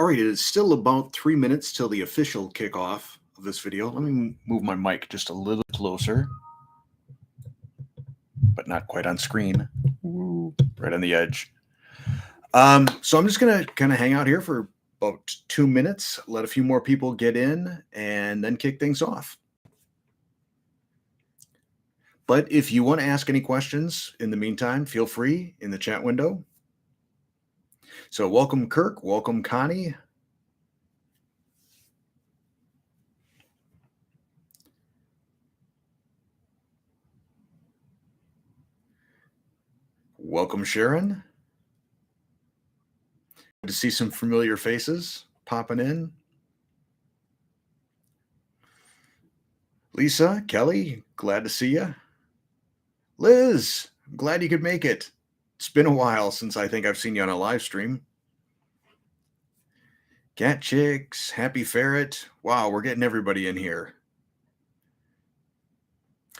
All right, it is still about 3 minutes till the official kickoff of this video. Let me move my mic just a little closer, but not quite on screen. Ooh, right on the edge. So I'm just gonna kind of hang out here for about 2 minutes, let a few more people get in, and then kick things off. But if you want to ask any questions in the meantime, feel free in the chat window. So welcome Kirk, welcome Connie. Welcome Sharon. Good to see some familiar faces popping in. Lisa, Kelly, glad to see you. Liz, glad you could make it. It's been a while since I think I've seen you on a live stream. Cat Chicks, Happy Ferret. Wow, we're getting everybody in here.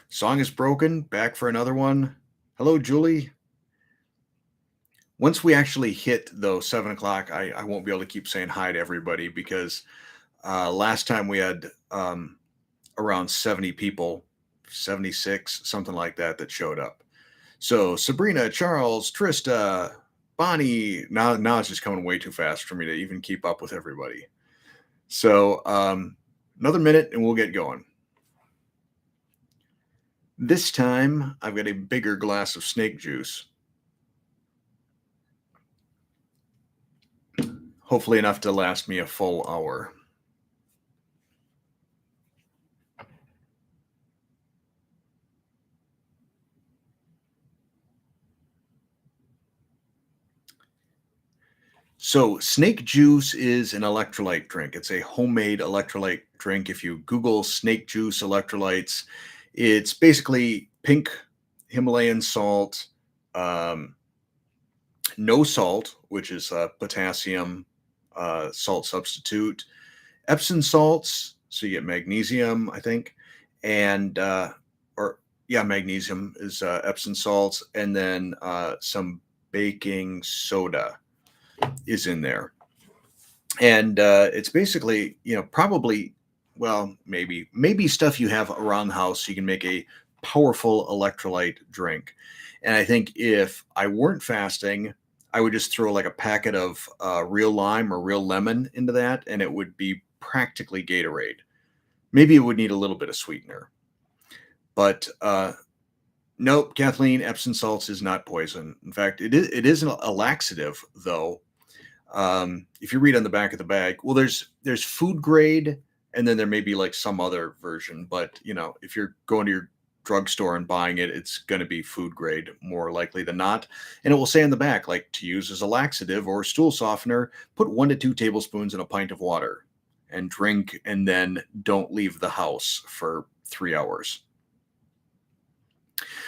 Song is broken. Back for another one. Hello, Julie. Once we actually hit, though, 7 o'clock, I won't be able to keep saying hi to everybody because last time we had around 70 people, 76, something like that showed up. So Sabrina, Charles, Trista, Bonnie, now it's just coming way too fast for me to even keep up with everybody. So another minute and we'll get going. This time I've got a bigger glass of snake juice. Hopefully enough to last me a full hour. So snake juice is an electrolyte drink. It's a homemade electrolyte drink. If you Google snake juice electrolytes, it's basically pink Himalayan salt, no salt, which is potassium salt substitute, Epsom salts, so you get magnesium, I think, and magnesium is Epsom salts, and then some baking soda is in there. And it's basically, probably, well, maybe stuff you have around the house so you can make a powerful electrolyte drink. And I think if I weren't fasting, I would just throw like a packet of real lime or real lemon into that, and it would be practically Gatorade. Maybe it would need a little bit of sweetener. But nope, Kathleen, Epsom salts is not poison. In fact, it is a laxative, though. If you read on the back of the bag, well, there's food grade, and then there may be like some other version. But if you're going to your drugstore and buying it, it's going to be food grade more likely than not. And it will say on the back, like, to use as a laxative or stool softener, put 1 to 2 tablespoons in a pint of water and drink, and then don't leave the house for 3 hours.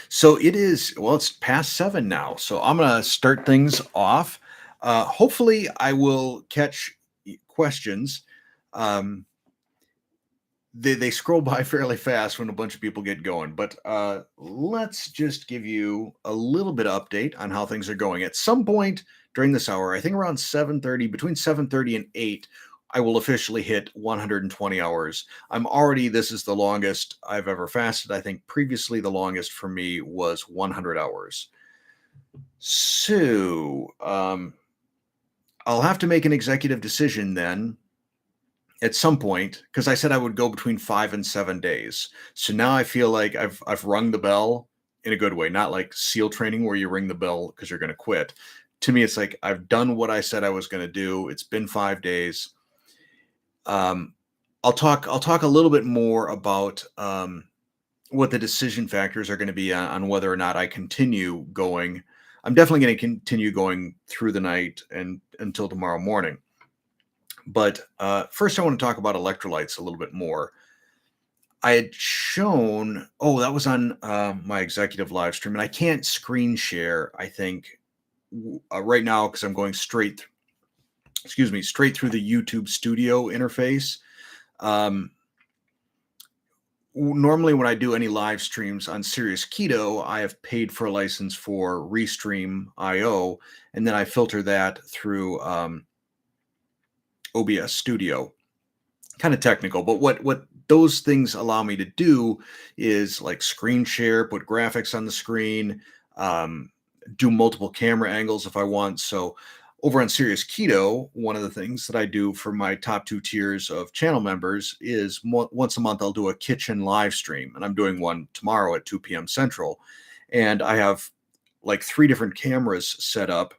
So it's past 7 now. So I'm going to start things off. Hopefully I will catch questions. They scroll by fairly fast when a bunch of people get going, but let's just give you a little bit of update on how things are going. At some point during this hour, I think around 7:30, between 7:30 and 8, I will officially hit 120 hours. This is the longest I've ever fasted. I think previously the longest for me was 100 hours. So I'll have to make an executive decision then at some point, because I said I would go between 5 and 7 days. So now I feel like I've rung the bell in a good way, not like SEAL training where you ring the bell because you're going to quit. To me, it's like I've done what I said I was going to do. It's been 5 days. I'll talk a little bit more about what the decision factors are going to be on whether or not I continue going. I'm definitely going to continue going through the night and until tomorrow morning. But first, I want to talk about electrolytes a little bit more. I had shown, that was on my executive live stream, and I can't screen share, I think, right now because I'm going straight through the YouTube Studio interface. Normally, when I do any live streams on Serious Keto, I have paid for a license for Restream.io, and then I filter that through OBS Studio. Kind of technical, but what those things allow me to do is like screen share, put graphics on the screen, um, do multiple camera angles if I want. So over on Serious Keto, one of the things that I do for my top 2 tiers of channel members is once a month I'll do a kitchen live stream, and I'm doing one tomorrow at 2 p.m. Central, and I have like 3 different cameras set up,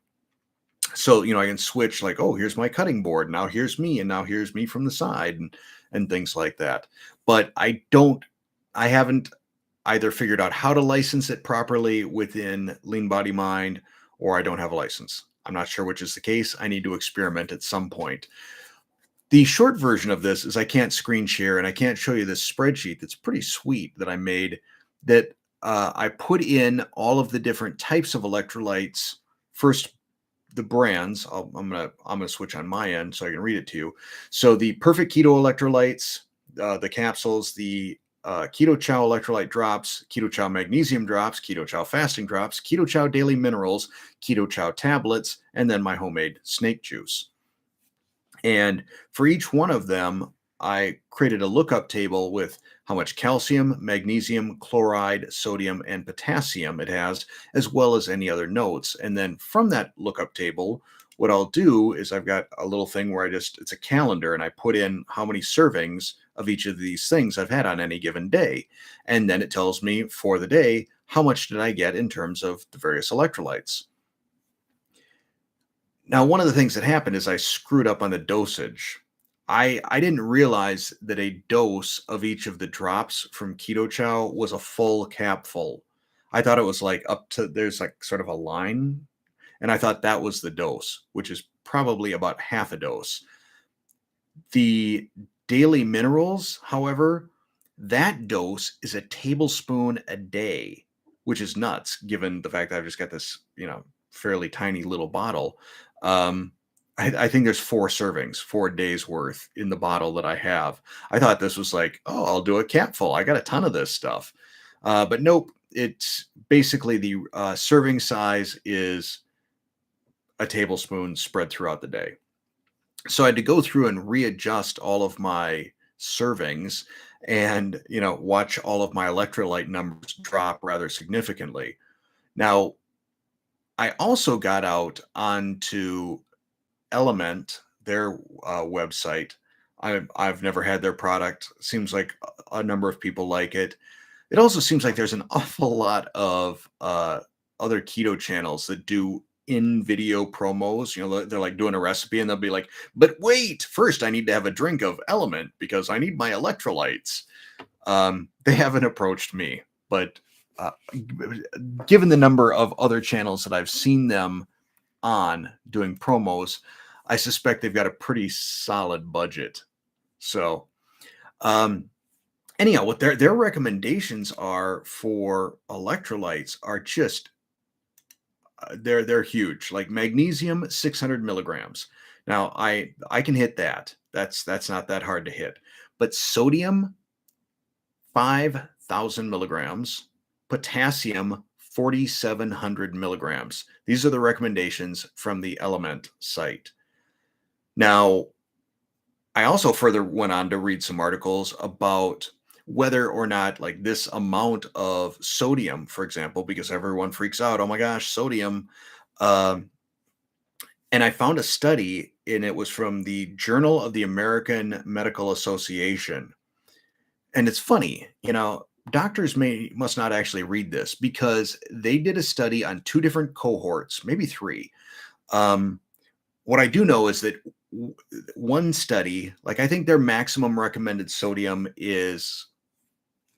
so I can switch, like, oh, here's my cutting board, now here's me, and now here's me from the side, and things like that. But I haven't either figured out how to license it properly within Lean Body Mind, or I don't have a license. I'm not sure which is the case. I need to experiment at some point. The short version of this is I can't screen share, and I can't show you this spreadsheet that's pretty sweet that I made, that I put in all of the different types of electrolytes. First, the brands. I'm gonna switch on my end so I can read it to you. So the Perfect Keto electrolytes, the capsules, the Keto Chow electrolyte drops, Keto Chow magnesium drops, Keto Chow fasting drops, Keto Chow daily minerals, Keto Chow tablets, and then my homemade snake juice. And for each one of them, I created a lookup table with how much calcium, magnesium, chloride, sodium, and potassium it has, as well as any other notes. And then from that lookup table, what I'll do is I've got a little thing where it's a calendar, and I put in how many servings of each of these things I've had on any given day. And then it tells me for the day, how much did I get in terms of the various electrolytes. Now, one of the things that happened is I screwed up on the dosage. I didn't realize that a dose of each of the drops from Keto Chow was a full capful. I thought it was like up to, there's like sort of a line, and I thought that was the dose, which is probably about half a dose. The daily minerals, however, that dose is a tablespoon a day, which is nuts given the fact that I've just got this, fairly tiny little bottle. I think there's 4 servings, 4 days worth in the bottle that I have. I thought this was like, oh, I'll do a capful. I got a ton of this stuff. But nope, it's basically the serving size is a tablespoon spread throughout the day. So I had to go through and readjust all of my servings and, watch all of my electrolyte numbers drop rather significantly. Now, I also got out onto Element, their website. I've never had their product. Seems like a number of people like it. It also seems like there's an awful lot of other keto channels that do in-video promos. They're like doing a recipe, and they'll be like, "But wait, first I need to have a drink of Element because I need my electrolytes." They haven't approached me, but given the number of other channels that I've seen them on doing promos, I suspect they've got a pretty solid budget. So, anyhow, what their recommendations are for electrolytes are just they're huge. Like magnesium, 600 milligrams. Now, I can hit that. That's not that hard to hit. But sodium, 5,000 milligrams. Potassium, 4,700 milligrams. These are the recommendations from the Element site. Now, I also further went on to read some articles about whether or not, like, this amount of sodium, for example, because everyone freaks out, oh my gosh, sodium. Um, and I found a study, and it was from the Journal of the American Medical Association. And it's funny, doctors must not actually read this, because they did a study on 2 different cohorts, maybe 3. What I do know is that one study, like, I think their maximum recommended sodium is,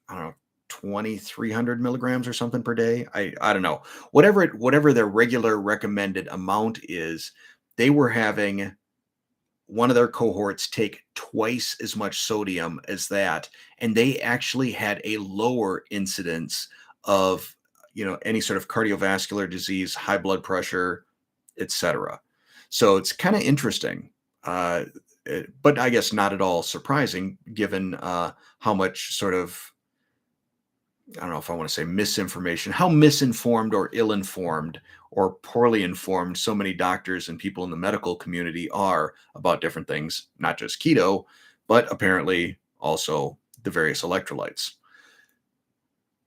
I don't know, 2,300 milligrams or something per day. I don't know. Whatever their regular recommended amount is, they were having one of their cohorts take twice as much sodium as that, and they actually had a lower incidence of, any sort of cardiovascular disease, high blood pressure, etc. So it's kind of interesting, but I guess not at all surprising, given how much sort of, I don't know if I want to say misinformation, how misinformed or ill-informed or poorly informed so many doctors and people in the medical community are about different things, not just keto, but apparently also the various electrolytes.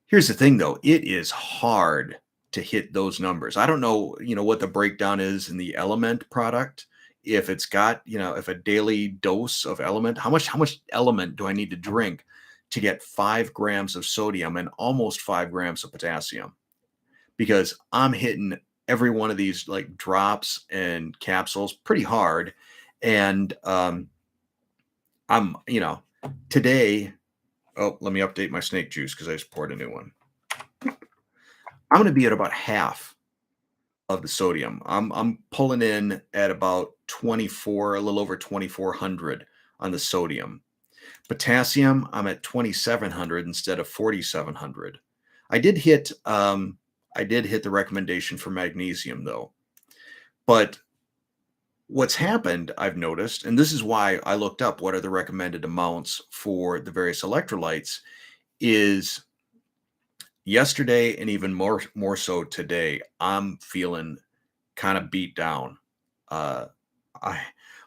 Here's the thing though, it is hard to hit those numbers. I don't know, what the breakdown is in the element product. If it's got, if a daily dose of element, how much element do I need to drink to get 5 grams of sodium and almost 5 grams of potassium? Because I'm hitting every one of these like drops and capsules pretty hard. And I'm, today, oh, let me update my snake juice because I just poured a new one. I'm going to be at about half of the sodium. I'm pulling in at about 24, a little over 2400 on the sodium. Potassium, I'm at 2700 instead of 4700. I did hit the recommendation for magnesium though. But what's happened, I've noticed, and this is why I looked up what are the recommended amounts for the various electrolytes, is yesterday and even more so today, I'm feeling kind of beat down. Uh, I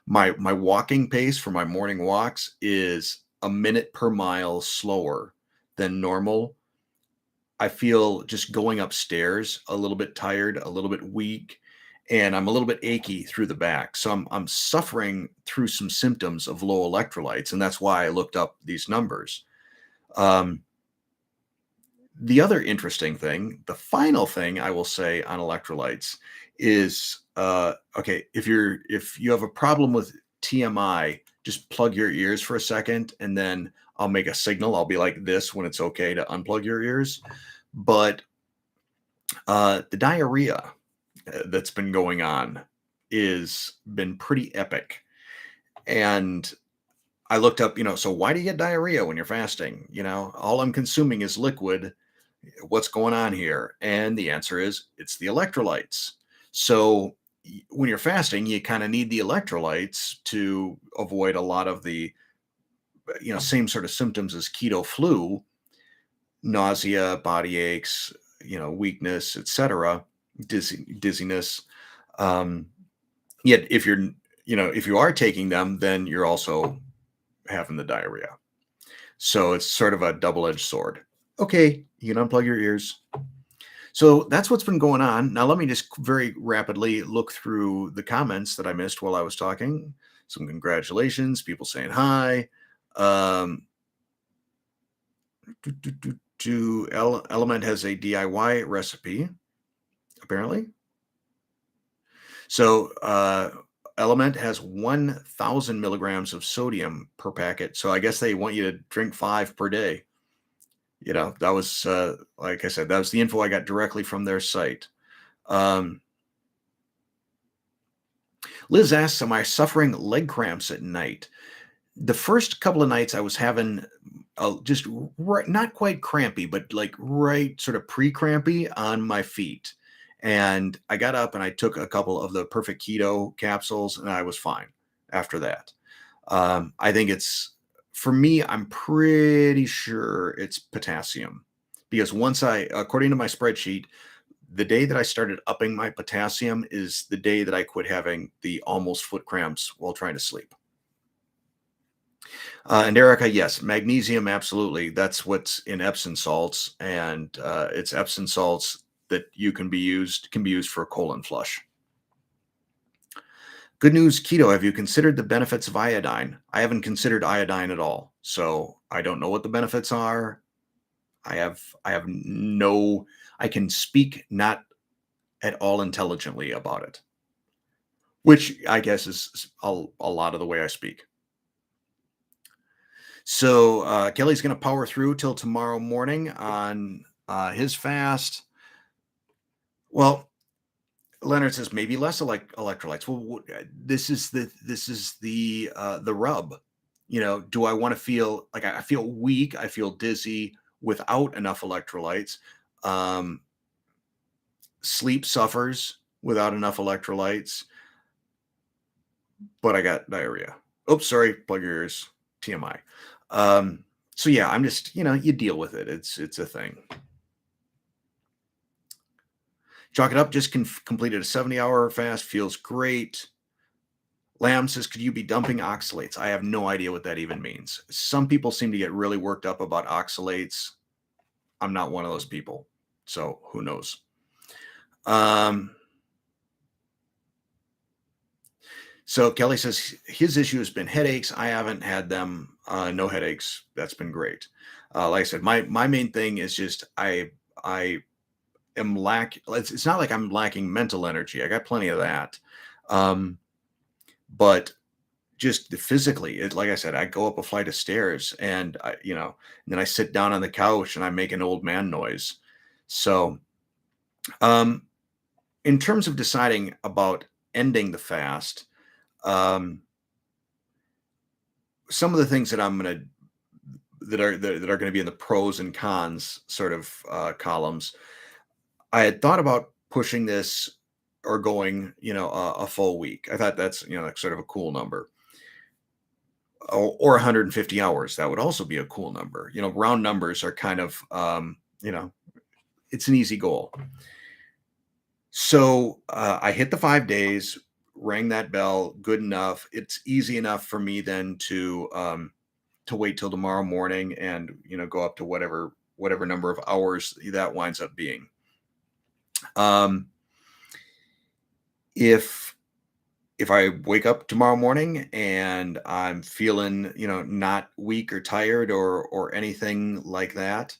my walking pace for my morning walks is a minute per mile slower than normal. I feel just going upstairs a little bit tired, a little bit weak, and I'm a little bit achy through the back. So I'm suffering through some symptoms of low electrolytes, and that's why I looked up these numbers. Um, the other interesting thing, the final thing I will say on electrolytes is okay, if you have a problem with TMI, just plug your ears for a second and then I'll make a signal. I'll be like this when it's okay to unplug your ears. But the diarrhea that's been going on is been pretty epic. And I looked up, so why do you get diarrhea when you're fasting? All I'm consuming is liquid. What's going on here? And the answer is it's the electrolytes. So when you're fasting, you kind of need the electrolytes to avoid a lot of the same sort of symptoms as keto flu, nausea, body aches, weakness, etc., dizziness. Um, Yet if you are taking them, then you're also having the diarrhea. So it's sort of a double-edged sword. Okay, you can unplug your ears. So that's what's been going on. Now let me just very rapidly look through the comments that I missed while I was talking. Some congratulations, people saying hi. Element has a DIY recipe, apparently. So Element has 1,000 milligrams of sodium per packet. So I guess they want you to drink 5 per day. That was, like I said, that was the info I got directly from their site. Liz asks, am I suffering leg cramps at night? The first couple of nights I was having just right, not quite crampy, but like right sort of pre-crampy on my feet. And I got up and I took a couple of the Perfect Keto capsules and I was fine after that. I think for me, I'm pretty sure it's potassium because according to my spreadsheet, the day that I started upping my potassium is the day that I quit having the almost foot cramps while trying to sleep. And Erica, yes, magnesium, absolutely. That's what's in Epsom salts, and it's Epsom salts that can be used for colon flush. Good news, keto. Have you considered the benefits of iodine? I haven't considered iodine at all, so I don't know what the benefits are. I can speak not at all intelligently about it, which I guess is a lot of the way I speak. So Kelly's going to power through till tomorrow morning on his fast. Well, Leonard says maybe less electrolytes. Well, this is the rub. Do I want to feel like I feel weak? I feel dizzy without enough electrolytes. Sleep suffers without enough electrolytes, but I got diarrhea. Oops, sorry. Plug your ears. TMI. So yeah, I'm just you deal with it. It's a thing. Chalk it up. Just completed a 70-hour fast. Feels great. Lamb says, could you be dumping oxalates? I have no idea what that even means. Some people seem to get really worked up about oxalates. I'm not one of those people. So who knows? So Kelly says his issue has been headaches. I haven't had them. No headaches. That's been great. Like I said, my main thing is just I am it's not like I'm lacking mental energy. I got plenty of that. But just physically, like I said, I go up a flight of stairs and and then I sit down on the couch and I make an old man noise. So, in terms of deciding about ending the fast, some of the things that that are going to be in the pros and cons sort of columns. I had thought about pushing this or going, a full week. I thought that's, like sort of a cool number. Or 150 hours. That would also be a cool number. Round numbers are kind of, it's an easy goal. So I hit the 5 days, rang that bell, good enough. It's easy enough for me then to wait till tomorrow morning and go up to whatever number of hours that winds up being. If I wake up tomorrow morning and I'm feeling, not weak or tired or anything like that,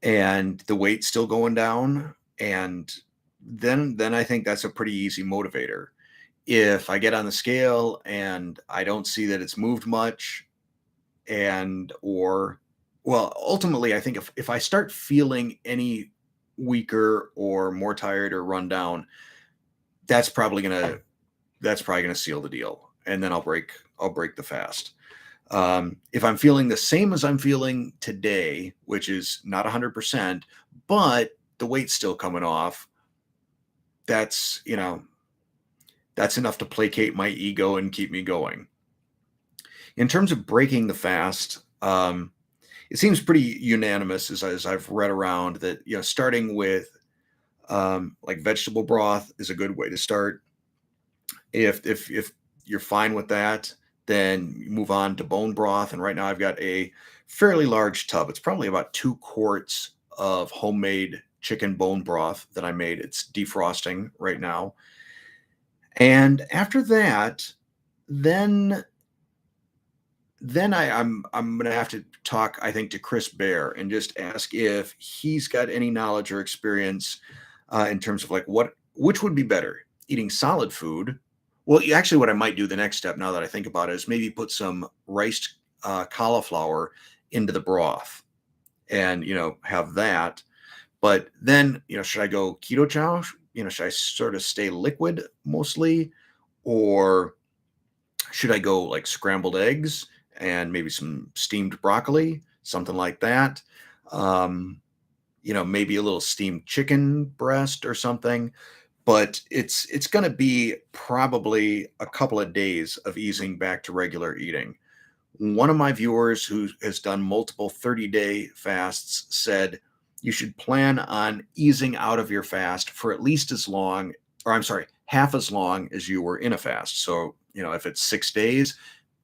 and the weight's still going down, and then I think that's a pretty easy motivator. If I get on the scale and I don't see that it's moved much, ultimately, I think if I start feeling any weaker or more tired or run down, that's probably gonna seal the deal, and then I'll break the fast. If I'm feeling the same as I'm feeling today, which is not 100%, but the weight's still coming off, that's enough to placate my ego and keep me going. In terms of breaking the fast, it seems pretty unanimous as I've read around that, starting with like vegetable broth is a good way to start. If you're fine with that, then move on to bone broth. And right now I've got a fairly large tub. It's probably about 2 quarts of homemade chicken bone broth that I made. It's defrosting right now. And after that, then I'm going to have to talk, I think, to Chris Bear and just ask if he's got any knowledge or experience in terms of like which would be better, eating solid food. Well, actually, what I might do the next step, now that I think about it, is maybe put some riced cauliflower into the broth and, have that. But then, should I go keto chow? Should I sort of stay liquid mostly? Or should I go like scrambled eggs and maybe some steamed broccoli, something like that? Maybe a little steamed chicken breast or something. But it's going to be probably a couple of days of easing back to regular eating. One of my viewers who has done multiple 30-day fasts said you should plan on easing out of your fast for at least half as long as you were in a fast. So, if it's 6 days,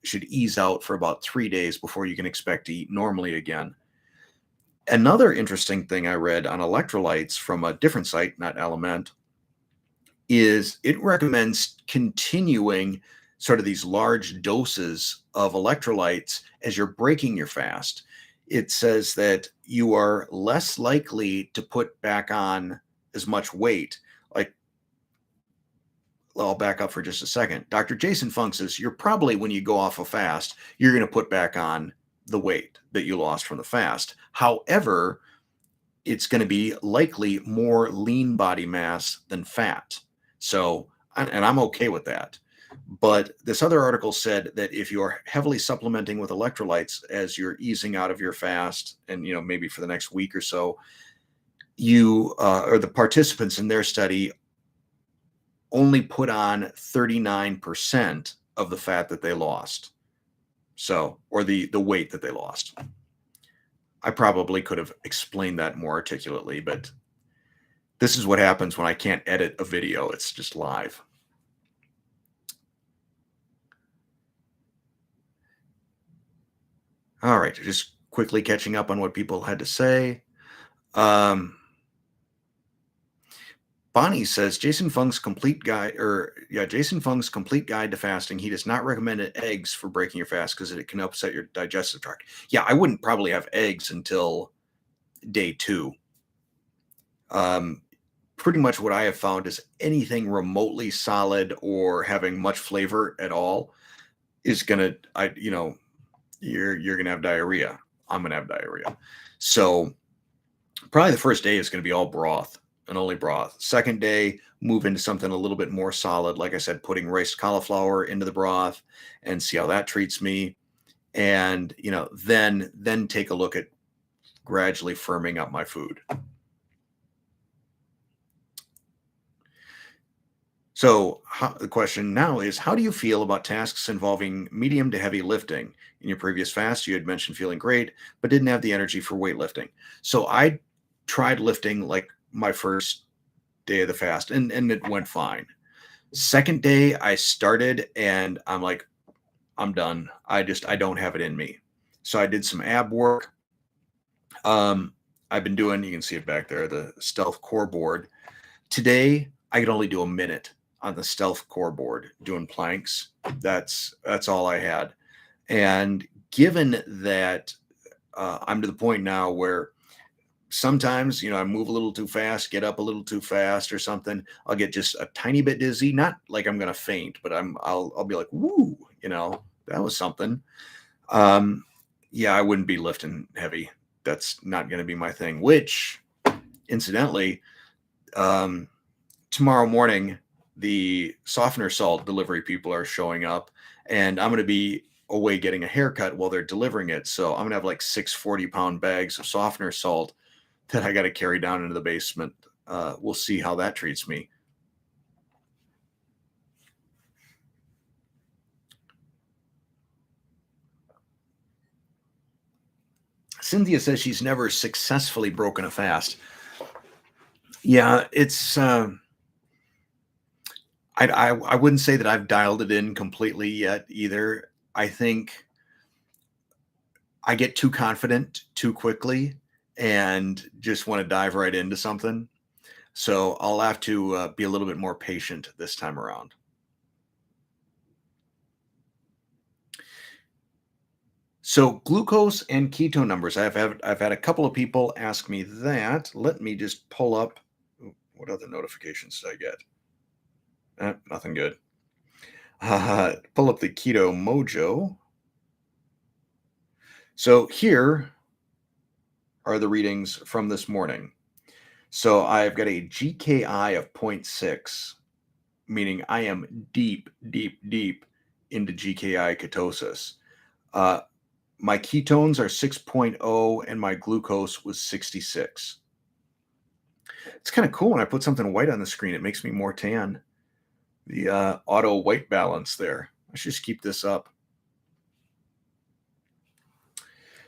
you should ease out for about 3 days before you can expect to eat normally again. Another interesting thing I read on Electrolytes from a different site, not Element, is it recommends continuing sort of these large doses of electrolytes as you're breaking your fast. It says that you are less likely to put back on as much weight. Like, I'll back up for just a second. Dr. Jason Funk says you're probably, when you go off a fast, you're going to put back on the weight that you lost from the fast. However, it's going to be likely more lean body mass than fat. So, and I'm okay with that. But this other article said that if you're heavily supplementing with electrolytes as you're easing out of your fast, and maybe for the next week or so, you or the participants in their study only put on 39% of the fat that they lost. So, or the weight that they lost. I probably could have explained that more articulately, but This is what happens when I can't edit a video. It's just live. All right, just quickly catching up on what people had to say. Um, Bonnie says Jason Fung's complete guide to fasting. He does not recommend eggs for breaking your fast because it can upset your digestive tract. Yeah, I wouldn't probably have eggs until day 2. Pretty much what I have found is anything remotely solid or having much flavor at all is gonna, you're gonna have diarrhea. I'm gonna have diarrhea. So probably the first day is gonna be all broth and only broth. Second day, move into something a little bit more solid. Like I said, putting riced cauliflower into the broth and see how that treats me. And then take a look at gradually firming up my food. So the question now is, how do you feel about tasks involving medium to heavy lifting? In your previous fast, you had mentioned feeling great, but didn't have the energy for weightlifting. So I tried lifting like my first day of the fast, and it went fine. Second day, I started and I'm like, I'm done. I don't have it in me. So I did some ab work. I've been doing, you can see it back there, the stealth core board. Today, I could only do a minute on the stealth core board doing planks. That's all I had. And given that I'm to the point now where sometimes, I move a little too fast, get up a little too fast or something, I'll get just a tiny bit dizzy, not like I'm going to faint, but I'll be like, woo, that was something. Yeah, I wouldn't be lifting heavy. That's not going to be my thing, which incidentally, tomorrow morning, the softener salt delivery people are showing up, and I'm going to be away getting a haircut while they're delivering it. So I'm going to have like 6 40-pound bags of softener salt that I got to carry down into the basement. We'll see how that treats me. Cynthia says she's never successfully broken a fast. Yeah, it's I wouldn't say that I've dialed it in completely yet either. I think I get too confident too quickly and just want to dive right into something. So I'll have to be a little bit more patient this time around. So glucose and ketone numbers. I've had a couple of people ask me that. Let me just pull up. What other notifications did I get? Nothing good. Pull up the Keto Mojo. So here are the readings from this morning. So I've got a GKI of 0.6, meaning I am deep, deep, deep into GKI ketosis. My ketones are 6.0 and my glucose was 66. It's kind of cool when I put something white on the screen. It makes me more tan. The auto white balance there. I should just keep this up.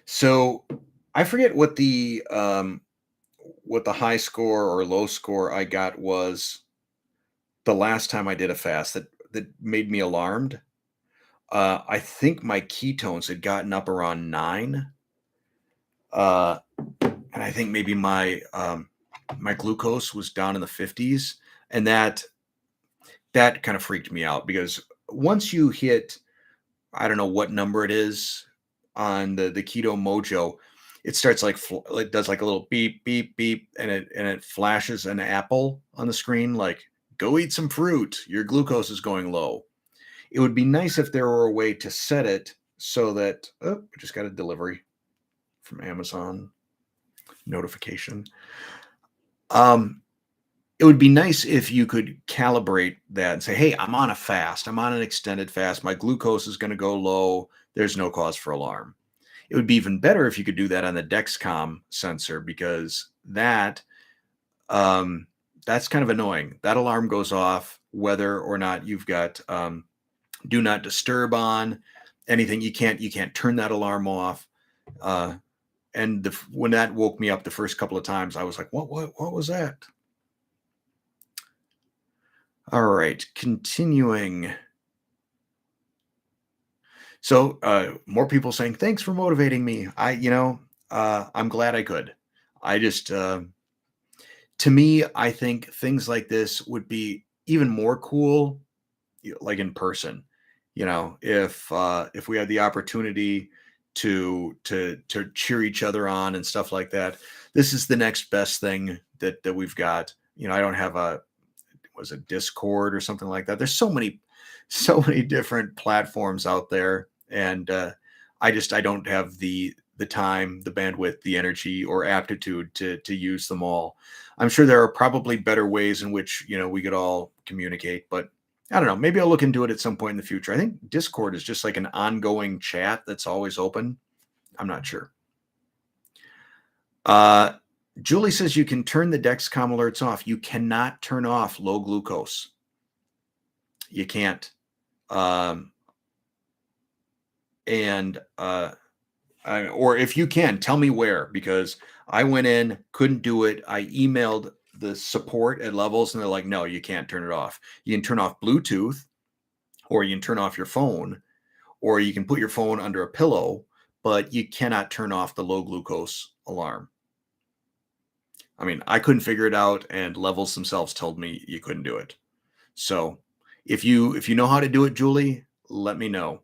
So I forget what the high score or low score I got was the last time I did a fast that made me alarmed. I think my ketones had gotten up around 9. And I think maybe my glucose was down in the 50s. And that kind of freaked me out because once you hit, I don't know what number it is on the Keto Mojo, it starts it does like a little beep, beep, beep, and it flashes an apple on the screen, like, go eat some fruit. Your glucose is going low. It would be nice if there were a way to set it so that, I just got a delivery from Amazon notification. It would be nice if you could calibrate that and say, hey, I'm on a fast. I'm on an extended fast. My glucose is going to go low. There's no cause for alarm. It would be even better if you could do that on the Dexcom sensor because that's kind of annoying. That alarm goes off whether or not you've got do not disturb on anything. You can't turn that alarm off. And when that woke me up the first couple of times, I was like, what was that? All right, continuing. So, more people saying, "Thanks for motivating me." I'm glad I could. I just, to me, I think things like this would be even more cool, like in person. If we had the opportunity to cheer each other on and stuff like that, this is the next best thing that we've got. I don't have a was it Discord or something like that. There's so many different platforms out there, and I don't have the time, the bandwidth, the energy, or aptitude to use them all. I'm sure there are probably better ways in which we could all communicate, but I don't know. Maybe I'll look into it at some point in the future. I think Discord is just like an ongoing chat that's always open. I'm not sure. Uh, Julie says you can turn the Dexcom alerts off. You cannot turn off low glucose. You can't. Um, and or if you can, tell me where, because I went in, couldn't do it. I emailed the support at Levels, and they're like, no, you can't turn it off. You can turn off Bluetooth, or you can turn off your phone, or you can put your phone under a pillow, but you cannot turn off the low glucose alarm. I mean, I couldn't figure it out, and Levels themselves told me you couldn't do it. So if you know how to do it, Julie, let me know.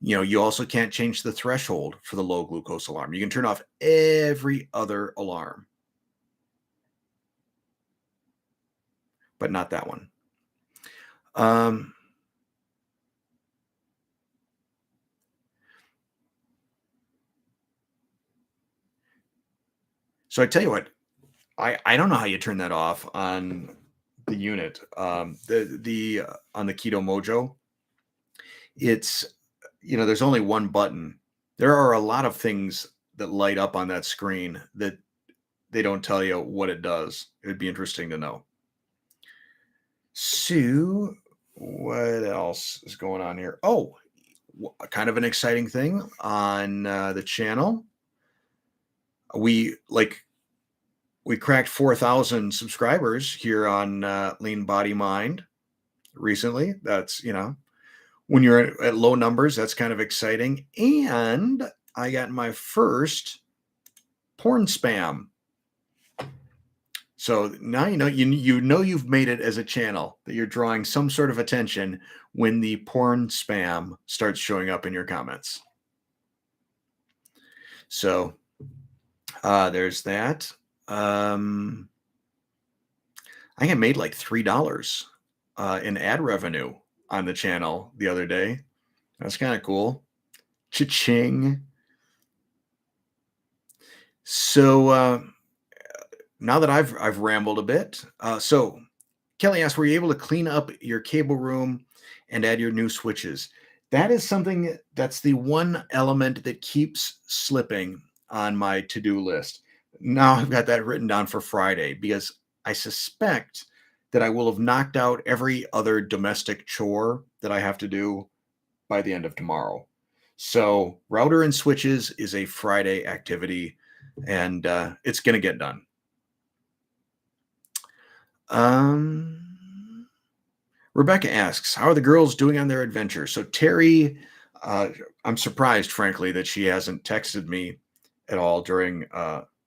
You also can't change the threshold for the low glucose alarm. You can turn off every other alarm, but not that one. Um, so I tell you what, I don't know how you turn that off on the unit. The on the Keto Mojo, it's there's only one button. There are a lot of things that light up on that screen that they don't tell you what it does. It would be interesting to know. So, what else is going on here? Oh, kind of an exciting thing on the channel. We like we cracked 4,000 subscribers here on Lean Body Mind recently. That's when you're at low numbers, that's kind of exciting. And I got my first porn spam. So now you know you've made it as a channel, that you're drawing some sort of attention when the porn spam starts showing up in your comments. So there's that. I think I made like $3 in ad revenue on the channel the other day. That's kind of cool. Cha-ching. So now that I've rambled a bit, so Kelly asked, were you able to clean up your cable room and add your new switches? That is something that's the one element that keeps slipping on my to-do list. Now I've got that written down for Friday because I suspect that I will have knocked out every other domestic chore that I have to do by the end of tomorrow. So router and switches is a Friday activity, and it's going to get done. Rebecca asks, how are the girls doing on their adventure? So Terry, I'm surprised, frankly, that she hasn't texted me at all during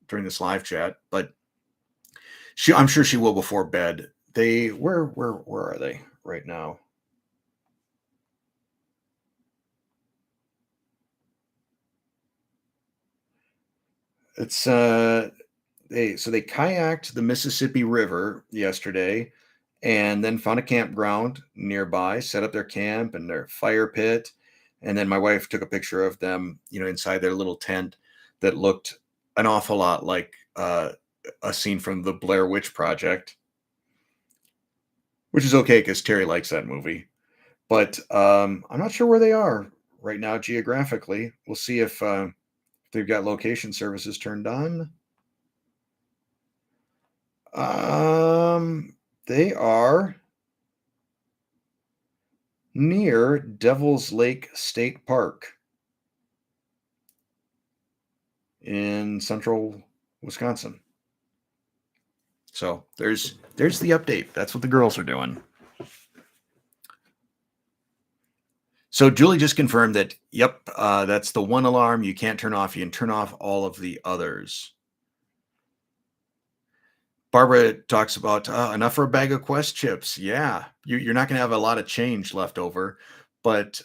this live chat, but I'm sure she will before bed. Where are they right now? It's they kayaked the Mississippi River yesterday, and then found a campground nearby, set up their camp and their fire pit, and then my wife took a picture of them, inside their little tent that looked an awful lot like a scene from the Blair Witch Project, which is okay because Terry likes that movie. But I'm not sure where they are right now geographically. We'll see if they've got location services turned on. They are near Devil's Lake State Park in central Wisconsin. So there's the update. That's what the girls are doing. So Julie just confirmed that, yep, that's the one alarm you can't turn off. You can turn off all of the others. Barbara talks about enough for a bag of Quest chips. Yeah, you're not going to have a lot of change left over. But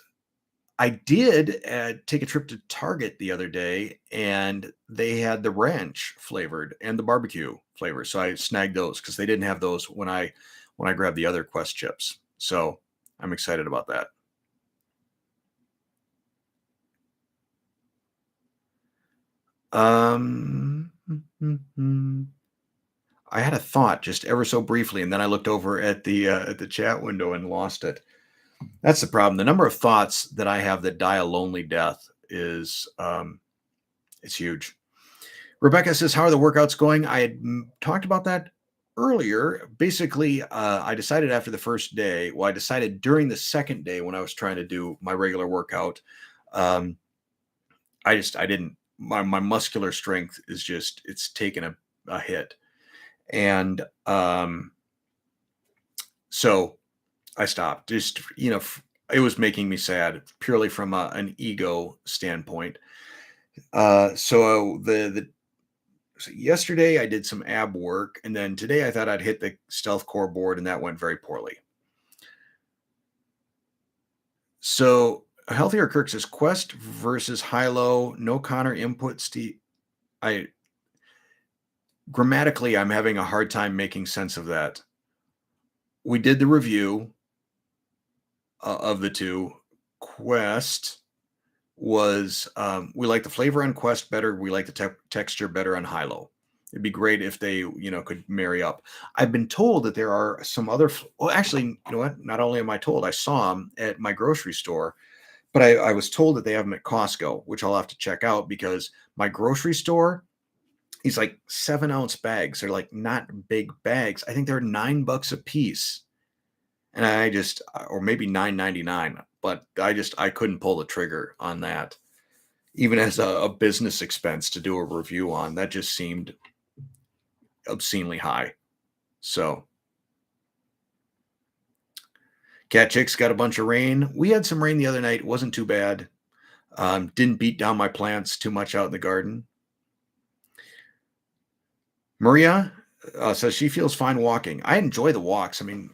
I did take a trip to Target the other day, and they had the ranch flavored and the barbecue flavor. So I snagged those because they didn't have those when I grabbed the other Quest chips. So I'm excited about that. Um, I had a thought just ever so briefly, and then I looked over at the chat window and lost it. That's the problem. The number of thoughts that I have that die a lonely death is it's huge. Rebecca says, "How are the workouts going?" I had talked about that earlier. Basically, I decided after the first day. Well, I decided during the second day when I was trying to do my regular workout. Um, I didn't. My muscular strength is just it's taken a hit, and so I stopped. Just it was making me sad purely from an ego standpoint. So yesterday I did some ab work, and then today I thought I'd hit the stealth core board, and that went very poorly. So healthier Kirk says Quest versus high-low, no Connor input. Steve, I grammatically I'm having a hard time making sense of that. We did the review of the two. Quest was we like the flavor on Quest better. We like the texture better on high-low. It'd be great if they, could marry up. I've been told that there are some other. Well, actually, you know what? Not only am I told, I saw them at my grocery store, but I was told that they have them at Costco, which I'll have to check out because my grocery store, these like 7-ounce bags. They're like not big bags. I think they're $9 a piece, and or maybe $9.99. But I couldn't pull the trigger on that, even as a business expense to do a review on. That just seemed obscenely high. So Cat Chicks got a bunch of rain. We had some rain the other night. It wasn't too bad. Didn't beat down my plants too much out in the garden. Maria says she feels fine walking. I enjoy the walks. I mean,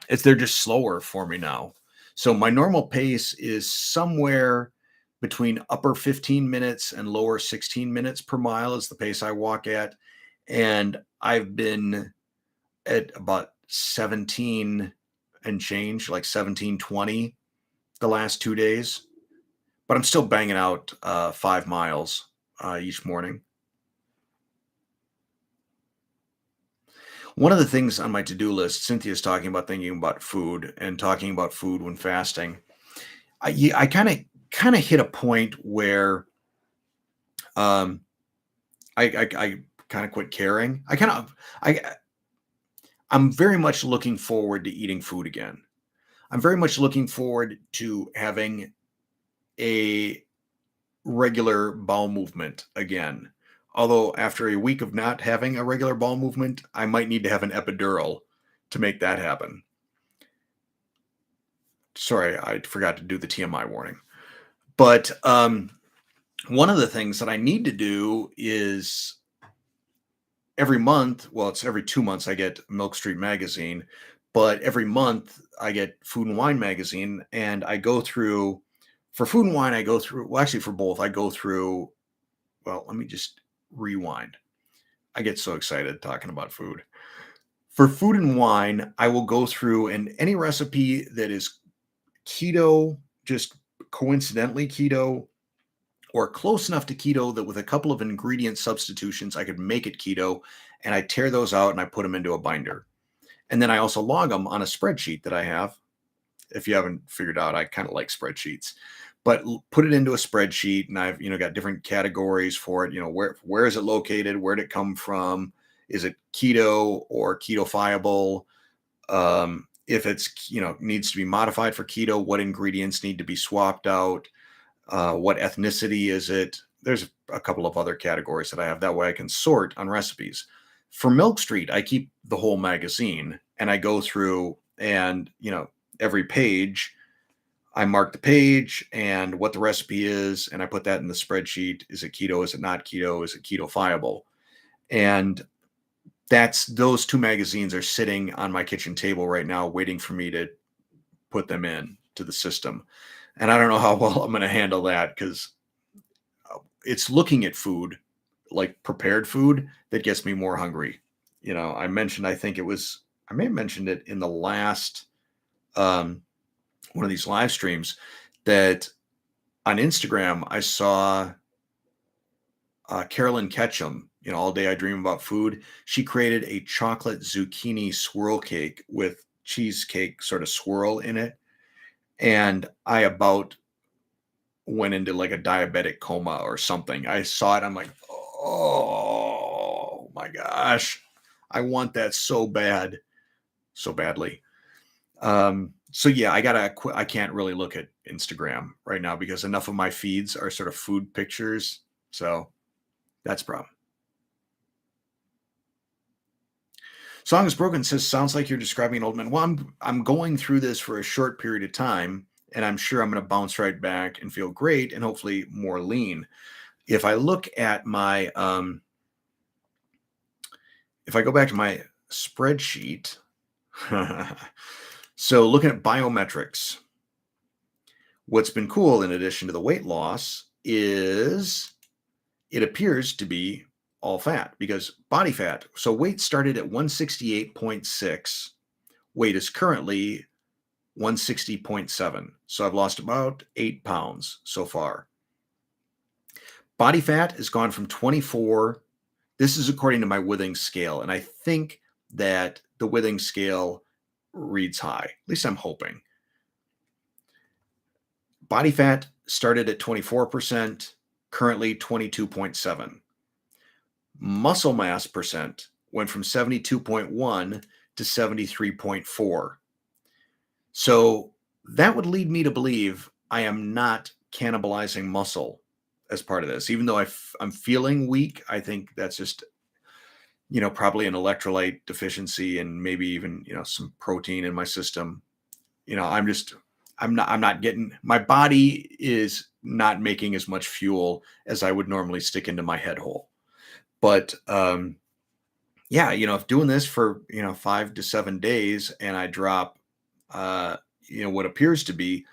they're just slower for me now. So my normal pace is somewhere between upper 15 minutes and lower 16 minutes per mile is the pace I walk at. And I've been at about 17 and change, like 17:20 the last 2 days. But I'm still banging out 5 miles each morning. One of the things on my to-do list, Cynthia's talking about thinking about food and talking about food when fasting. I kind of hit a point where um, I kind of quit caring. I'm very much looking forward to eating food again. I'm very much looking forward to having a regular bowel movement again. Although after a week of not having a regular bowel movement, I might need to have an epidural to make that happen. Sorry, I forgot to do the TMI warning. But one of the things that I need to do is every month, well, it's every 2 months I get Milk Street Magazine, but every month I get Food and Wine Magazine, and I go through, for Food and Wine, I go through, well, actually for both, I go through, well, let me just rewind. I get so excited talking about food. For Food and Wine, I will go through and any recipe that is keto, just coincidentally keto, or close enough to keto that with a couple of ingredient substitutions, I could make it keto. And I tear those out and I put them into a binder. And then I also log them on a spreadsheet that I have. If you haven't figured out, I kind of like spreadsheets, but put it into a spreadsheet and I've, got different categories for it. Where is it located? Where did it come from? Is it keto or ketofiable? If it's, needs to be modified for keto, what ingredients need to be swapped out? What ethnicity is it? There's a couple of other categories that I have. That way I can sort on recipes. For Milk Street, I keep the whole magazine and I go through and, every page I mark the page and what the recipe is, and I put that in the spreadsheet. Is it keto? Is it not keto? Is it keto-fiable? And that's those two magazines are sitting on my kitchen table right now, waiting for me to put them in to the system. And I don't know how well I'm going to handle that because it's looking at food, like prepared food, that gets me more hungry. I mentioned, I think it was, I may have mentioned it in the last um, one of these live streams that on Instagram, I saw Carolyn Ketchum, All Day I Dream About Food. She created a chocolate zucchini swirl cake with cheesecake sort of swirl in it. And I about went into like a diabetic coma or something. I saw it. I'm like, oh my gosh, I want that so bad, so badly. So yeah, I can't really look at Instagram right now because enough of my feeds are sort of food pictures. So that's a problem. Song is Broken says, sounds like you're describing an old man. Well, I'm going through this for a short period of time, and I'm sure I'm going to bounce right back and feel great and hopefully more lean. If I look at my if I go back to my spreadsheet, so looking at biometrics, what's been cool in addition to the weight loss is it appears to be all fat because body fat. So weight started at 168.6. Weight is currently 160.7. So I've lost about 8 pounds so far. Body fat has gone from 24. This is according to my Withings scale. And I think that the Withings scale reads high. At least I'm hoping. Body fat started at 24%, currently 22.7. Muscle mass percent went from 72.1 to 73.4. So that would lead me to believe I am not cannibalizing muscle as part of this. Even though I'm feeling weak, I think that's just, probably an electrolyte deficiency and maybe even, some protein in my system. I'm not getting, my body is not making as much fuel as I would normally stick into my head hole. But yeah, if doing this for 5 to 7 days and I drop what appears to be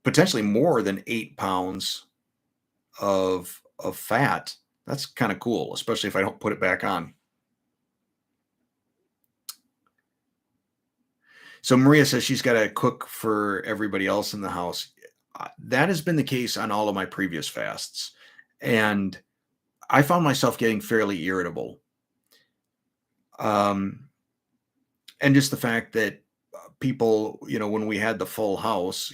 potentially more than 8 pounds of fat, that's kind of cool, especially if I don't put it back on. So Maria says she's got to cook for everybody else in the house. That has been the case on all of my previous fasts, and I found myself getting fairly irritable. And just the fact that people, when we had the full house,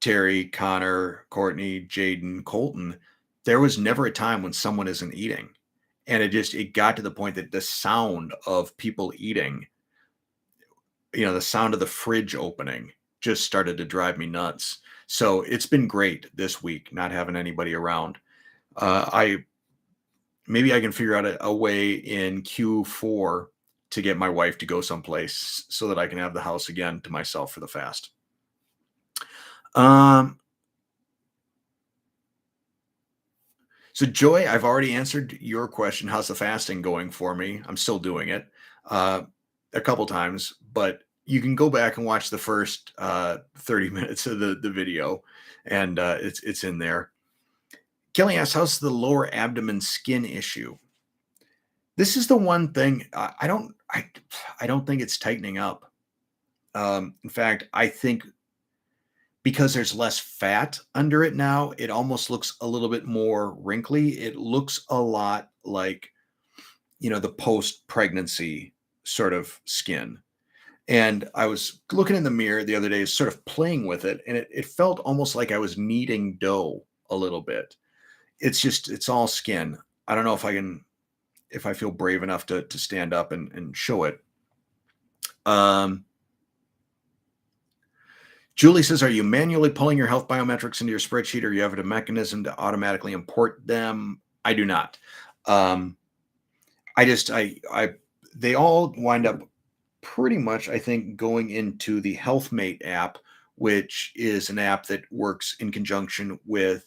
Terry, Connor, Courtney, Jaden, Colton, there was never a time when someone isn't eating. And it got to the point that the sound of people eating, the sound of the fridge opening just started to drive me nuts. So it's been great this week, not having anybody around. Maybe I can figure out a way in Q4 to get my wife to go someplace so that I can have the house again to myself for the fast. So Joy, I've already answered your question. How's the fasting going for me? I'm still doing it a couple times, but you can go back and watch the first 30 minutes of the video, and it's in there. Kelly asks, how's the lower abdomen skin issue? This is the one thing I don't think it's tightening up. In fact, I think because there's less fat under it now, it almost looks a little bit more wrinkly. It looks a lot like, the post-pregnancy sort of skin. And I was looking in the mirror the other day, sort of playing with it, and it felt almost like I was kneading dough a little bit. It's all skin. I don't know if I feel brave enough to stand up and show it. Julie says, are you manually pulling your health biometrics into your spreadsheet, or you have a mechanism to automatically import them? I do not. They all wind up pretty much, I think, going into the HealthMate app, which is an app that works in conjunction with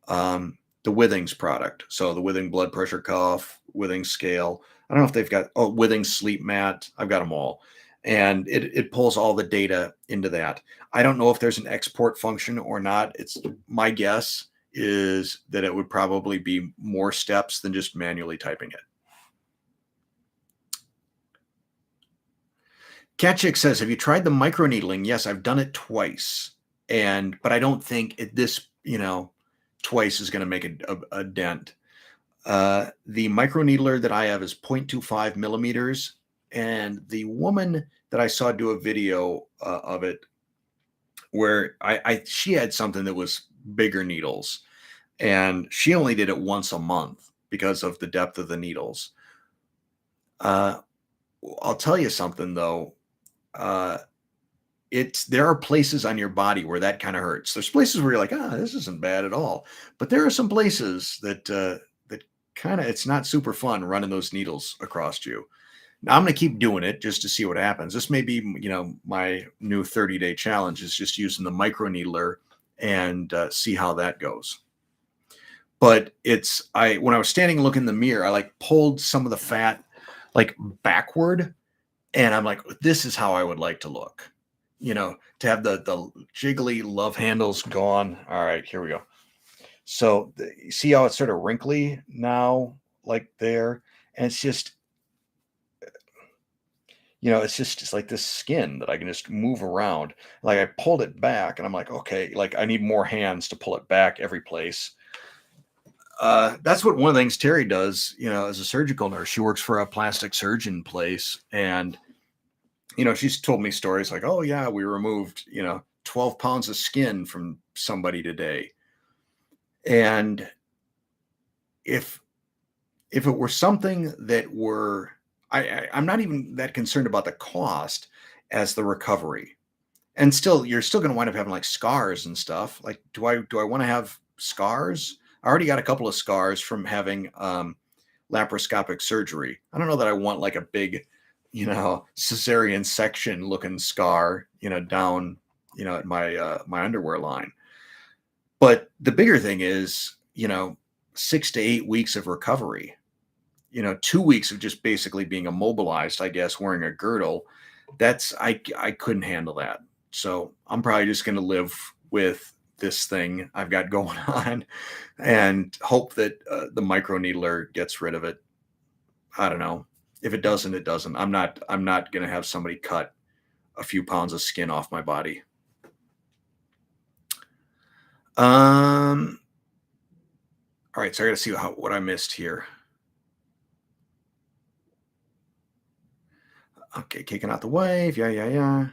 the Withings product. So the Withing blood pressure cuff, Withing scale. I don't know if they've got Withing sleep mat. I've got them all, and it pulls all the data into that. I don't know if there's an export function or not. It's my guess is that it would probably be more steps than just manually typing it. Catchick says, "Have you tried the microneedling?" Yes, I've done it twice, but I don't think this twice is going to make a dent. The microneedler that I have is 0.25 millimeters, and the woman that I saw do a video of it, where she had something that was bigger needles, and she only did it once a month because of the depth of the needles. I'll tell you something though. There are places on your body where that kind of hurts. There's places where you're like, this isn't bad at all. But there are some places that kind of, it's not super fun running those needles across you. Now I'm going to keep doing it just to see what happens. This may be, my new 30-day challenge is just using the microneedler and see how that goes. But when I was standing looking in the mirror, I like pulled some of the fat like backward, and I'm like, this is how I would like to look, to have the jiggly love handles gone. All right, here we go. So you see how it's sort of wrinkly now, like there, and it's just, it's like this skin that I can just move around. Like I pulled it back, and I'm like, okay, like I need more hands to pull it back every place. That's what one of the things Terry does, as a surgical nurse. She works for a plastic surgeon place, and she's told me stories like, oh yeah, we removed 12 pounds of skin from somebody today. And if it were something that were, I'm not even that concerned about the cost as the recovery. And still, you're still going to wind up having like scars and stuff. Like, do I want to have scars? I already got a couple of scars from having laparoscopic surgery. I don't know that I want like a big, cesarean section looking scar, down, at my underwear line. But the bigger thing is, 6 to 8 weeks of recovery, 2 weeks of just basically being immobilized, I guess, wearing a girdle. I couldn't handle that. So I'm probably just going to live with this thing I've got going on and hope that the microneedler gets rid of it. I don't know. If it doesn't, it doesn't. I'm not going to have somebody cut a few pounds of skin off my body. All right, so I got to see what I missed here. Okay, kicking out the wave. Yeah.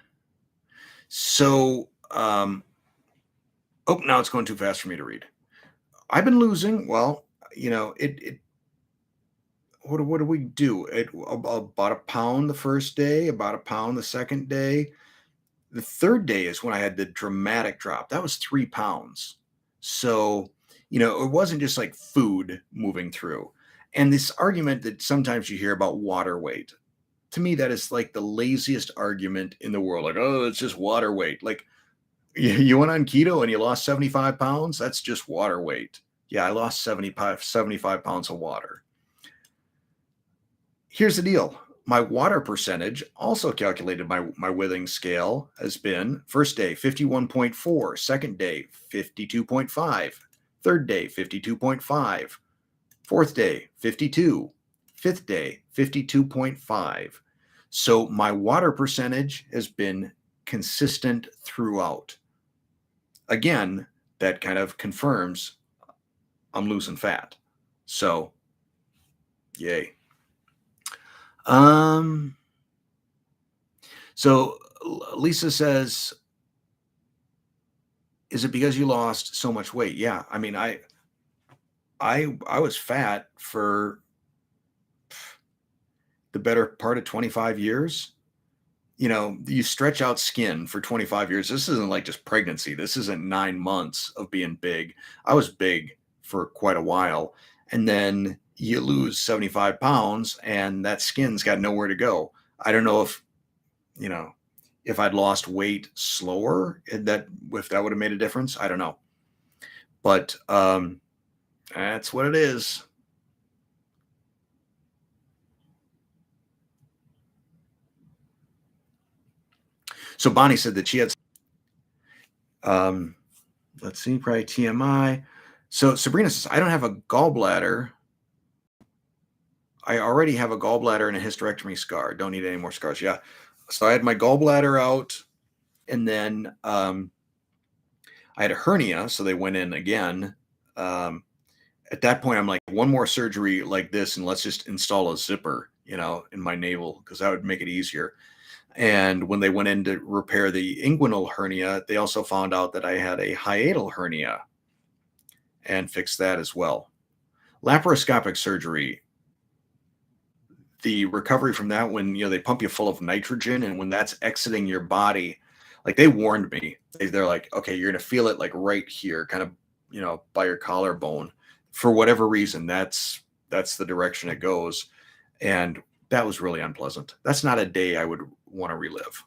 So, now it's going too fast for me to read. I've been losing. Well, what do we do? About a pound the first day, about a pound the second day. The third day is when I had the dramatic drop. That was 3 pounds. So, it wasn't just like food moving through. And this argument that sometimes you hear about water weight, to me, that is like the laziest argument in the world. Like, oh, it's just water weight. Like, you went on keto and you lost 75 pounds. That's just water weight. Yeah, I lost 75 pounds of water. Here's the deal. My water percentage, also calculated by my Withings scale, has been first day 51.4, second day 52.5, third day 52.5, fourth day 52, fifth day 52.5. So my water percentage has been consistent throughout. Again, that kind of confirms I'm losing fat. So, yay. So Lisa says, is it because you lost so much weight? Yeah. I mean, I was fat for the better part of 25 years. You stretch out skin for 25 years. This isn't like just pregnancy. This isn't 9 months of being big. I was big for quite a while. And then you lose 75 pounds and that skin's got nowhere to go. I don't know if, if I'd lost weight slower, and that if that would have made a difference, I don't know. But that's what it is. So Bonnie said that she had let's see, probably TMI. So Sabrina says, I don't have a gallbladder. I already have a gallbladder and a hysterectomy scar. Don't need any more scars. Yeah. So I had my gallbladder out, and then I had a hernia, so they went in again. At that point, I'm like, one more surgery like this, and let's just install a zipper, in my navel, because that would make it easier. And when they went in to repair the inguinal hernia, they also found out that I had a hiatal hernia and fixed that as well. Laparoscopic surgery, the recovery from that, when they pump you full of nitrogen, and when that's exiting your body, like they warned me, they're like, okay, you're gonna feel it like right here, kind of, by your collarbone. For whatever reason, that's the direction it goes, and that was really unpleasant. That's not a day I would want to relive.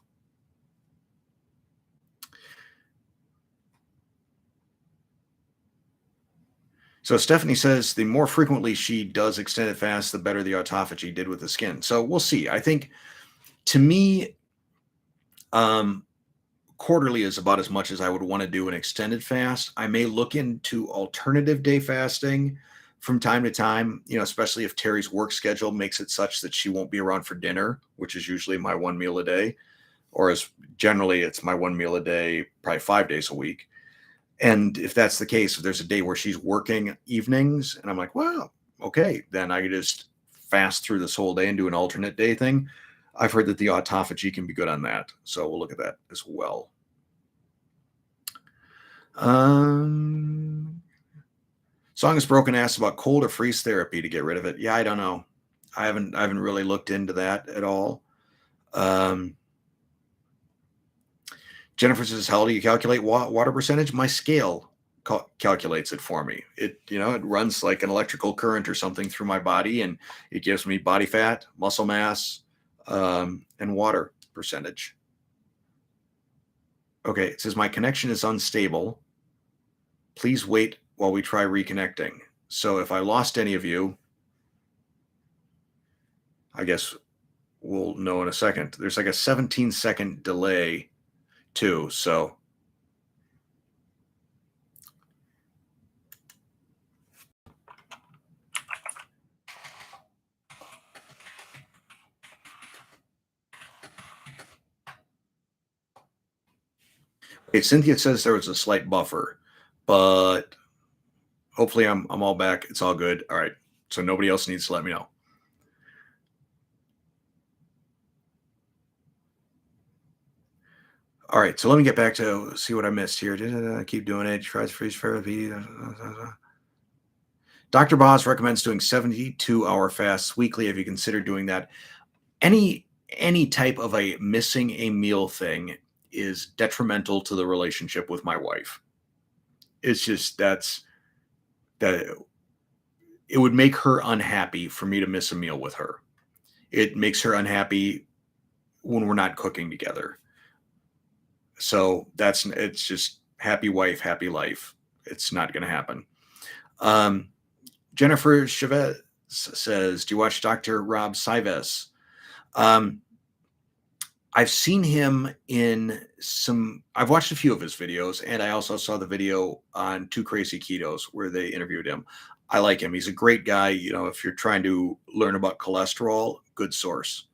So Stephanie says the more frequently she does extended fast, the better the autophagy did with the skin. So we'll see. I think, to me, um, quarterly is about as much as I would want to do an extended fast. I may look into alternative day fasting from time to time, especially if Terry's work schedule makes it such that she won't be around for dinner, which is usually my one meal a day, or as generally it's my one meal a day, probably 5 days a week. And if that's the case, if there's a day where she's working evenings and I'm like, well, okay, then I could just fast through this whole day and do an alternate day thing. I've heard that the autophagy can be good on that. So we'll look at that as well. Song is Broken asked about cold or freeze therapy to get rid of it. Yeah, I don't know. I haven't really looked into that at all. Jennifer says, how do you calculate water percentage? My scale calculates it for me. It runs like an electrical current or something through my body, and it gives me body fat, muscle mass, and water percentage. Okay, it says my connection is unstable. Please wait while we try reconnecting. So if I lost any of you, I guess we'll know in a second. There's like a 17-second delay too, so okay, Cynthia says there was a slight buffer, but hopefully I'm all back. It's all good. All right. So nobody else needs to let me know. All right. So let me get back to see what I missed here. Keep doing it. Tries freeze therapy. Dr. Boz recommends doing 72-hour fasts weekly. Have you considered doing that? Any type of a missing a meal thing is detrimental to the relationship with my wife. It's just that it would make her unhappy for me to miss a meal with her. It makes her unhappy when we're not cooking together. So it's just happy wife, happy life. It's not going to happen. Jennifer Chavez says, do you watch Dr. Rob Sives? I've seen him in I've watched a few of his videos, and I also saw the video on Two Crazy Ketos where they interviewed him. I like him. He's a great guy. If you're trying to learn about cholesterol, good source.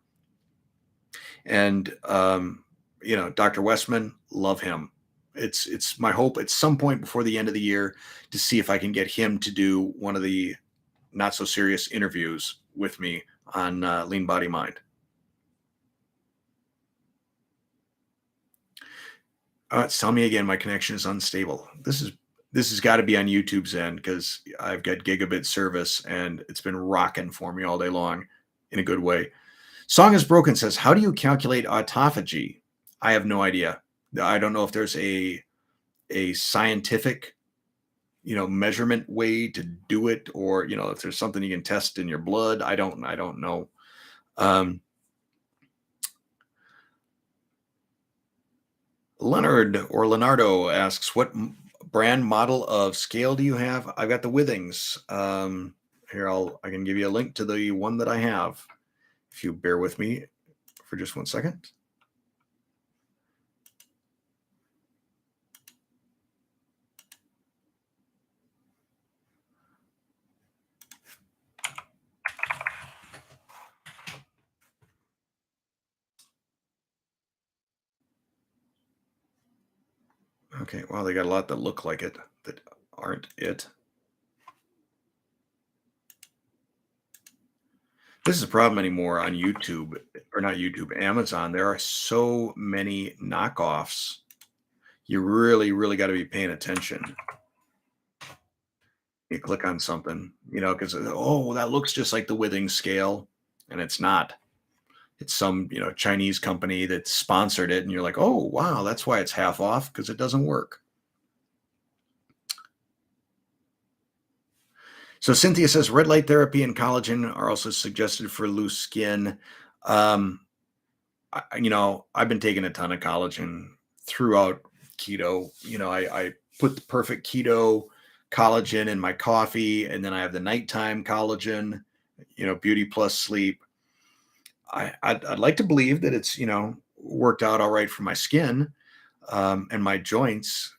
And, Dr. Westman, love him. It's my hope at some point before the end of the year to see if I can get him to do one of the not so serious interviews with me on Lean Body Mind. Tell me again, my connection is unstable. This has got to be on YouTube's end because I've got gigabit service and it's been rocking for me all day long in a good way. Song is Broken says, how do you calculate autophagy? I have no idea. I don't know if there's a scientific, measurement way to do it, or, if there's something you can test in your blood. I don't know. Leonard or Leonardo asks, what brand model of scale do you have? I've got the Withings. Here, I can give you a link to the one that I have. If you bear with me for just 1 second. Okay, well, they got a lot that look like it that aren't it. This is a problem anymore on YouTube, or not YouTube, Amazon. There are so many knockoffs. You really, really got to be paying attention. You click on something, because oh, that looks just like the Withing scale, and it's not. It's some Chinese company that sponsored it, and you're like, oh wow, that's why it's half off because it doesn't work. So Cynthia says red light therapy and collagen are also suggested for loose skin. Um, I've been taking a ton of collagen throughout keto. I put the perfect keto collagen in my coffee, and then I have the nighttime collagen, Beauty Plus Sleep. I'd like to believe that it's, worked out all right for my skin, and my joints,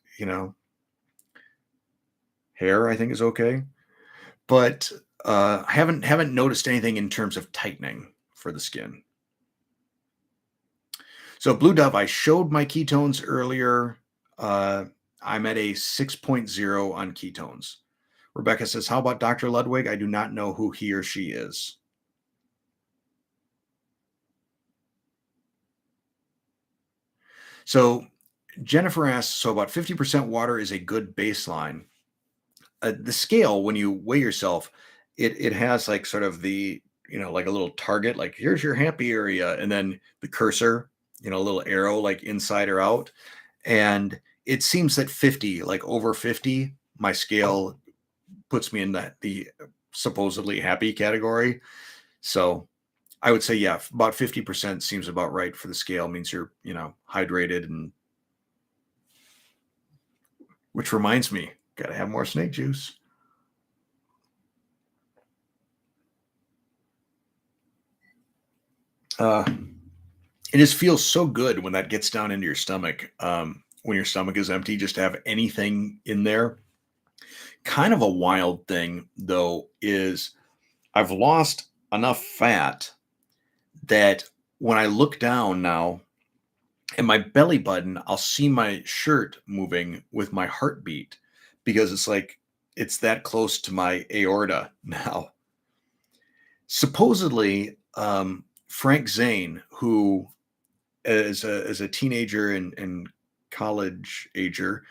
hair, I think is okay. But I haven't noticed anything in terms of tightening for the skin. So Blue Dove, I showed my ketones earlier. Uh, I'm at a 6.0 on ketones. Rebecca says, how about Dr. Ludwig? I do not know who he or she is. So Jennifer asks, so about 50% water is a good baseline. The scale, when you weigh yourself, it has like sort of the, like a little target, like here's your happy area, and then the cursor, a little arrow like inside or out. And it seems that 50, like over 50, my scale puts me in the supposedly happy category. So I would say, yeah, about 50% seems about right for the scale. Means you're, hydrated. And which reminds me, got to have more snake juice. Uh, it just feels so good when that gets down into your stomach. When your stomach is empty, just to have anything in there. Kind of a wild thing, though, is I've lost enough fat that when I look down now and my belly button, I'll see my shirt moving with my heartbeat because it's like it's that close to my aorta now. Supposedly, Frank Zane, who as a teenager and college ager,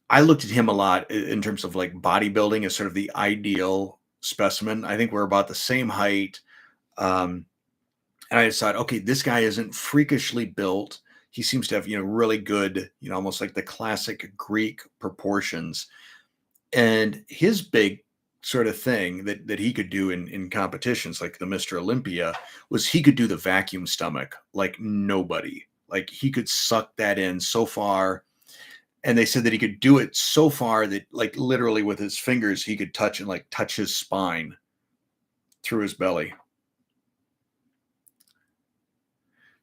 I looked at him a lot in terms of like bodybuilding as sort of the ideal specimen. I think we're about the same height. Um, and I decided, okay, this guy isn't freakishly built. He seems to have, really good, almost like the classic Greek proportions. And his big sort of thing that he could do in competitions like the Mr. Olympia was he could do the vacuum stomach like nobody. Like he could suck that in so far. And they said that he could do it so far that like literally with his fingers he could touch his spine through his belly.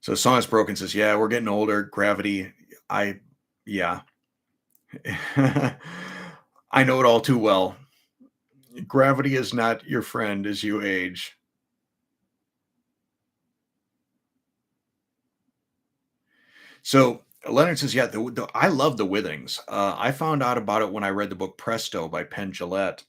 So Song is Broken says, yeah, we're getting older. Gravity. Yeah. I know it all too well. Gravity is not your friend as you age. So Leonard says, yeah, I love the Withings. I found out about it when I read the book Presto by Penn Jillette.